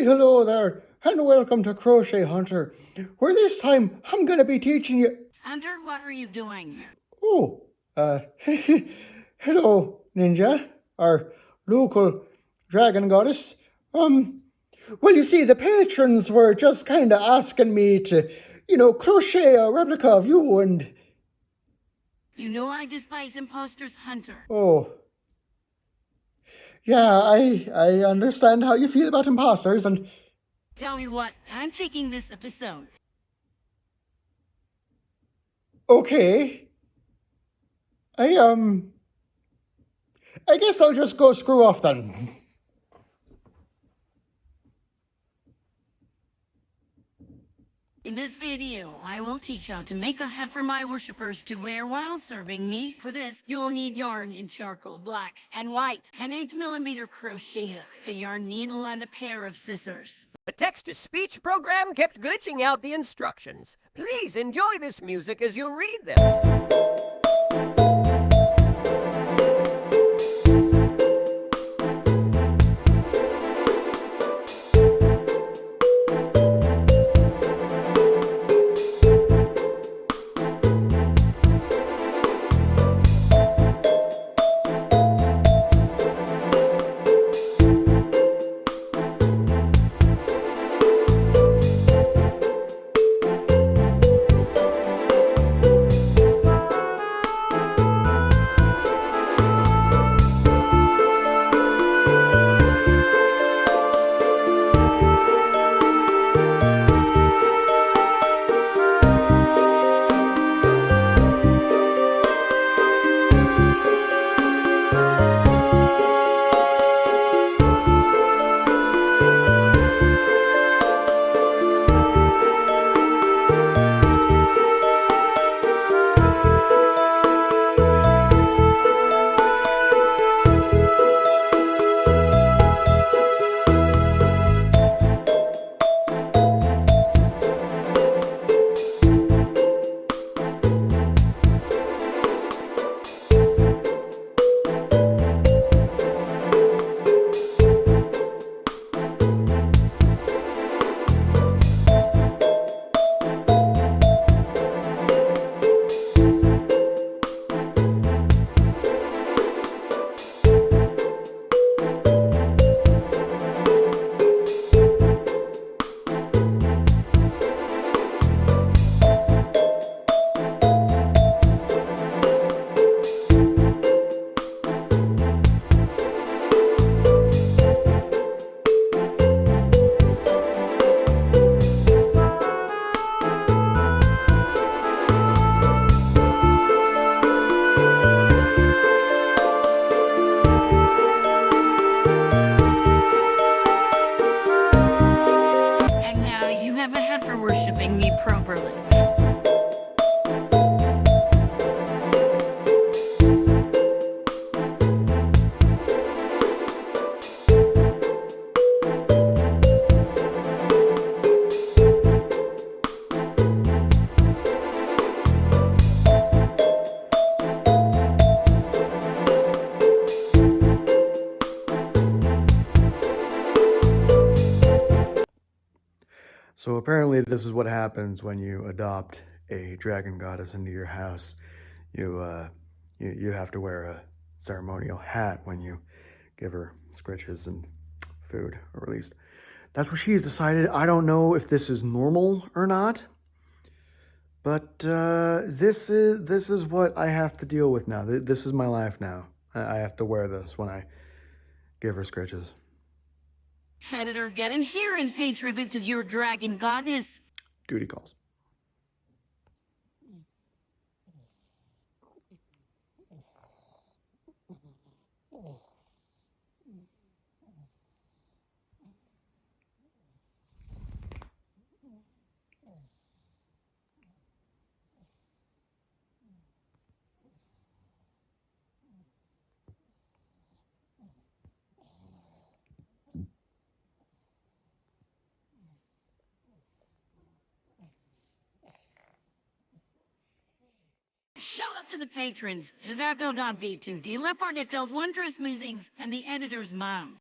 hello there, and welcome to Crochet Hunter, where this time I'm going to be teaching you... Hunter, what are you doing? Oh, hello, Ninja, our local dragon goddess. Well, you see, the patrons were just kind of asking me to, crochet a replica of you and... You know I despise imposters, Hunter. Oh, yeah, I understand how you feel about imposters, and... Tell me what, I'm taking this episode. Okay. I guess I'll just go screw off then. In this video, I will teach how to make a hat for my worshippers to wear while serving me. For this, you'll need yarn in charcoal black and white, an 8mm crochet hook, a yarn needle, and a pair of scissors. The text-to-speech program kept glitching out the instructions. Please enjoy this music as you read them. Worshipping me properly. So apparently this is what happens when you adopt a dragon goddess into your house. You have to wear a ceremonial hat when you give her scritches and food, or at least that's what she's decided. I don't know if this is normal or not, but this is what I have to deal with now. This is my life now. I have to wear this when I give her scritches. Editor, get in here and pay tribute to your dragon goddess. Duty calls. Shout out to the patrons, Vivaco.v2, the Leopard that tells wondrous musings, and the editor's mom.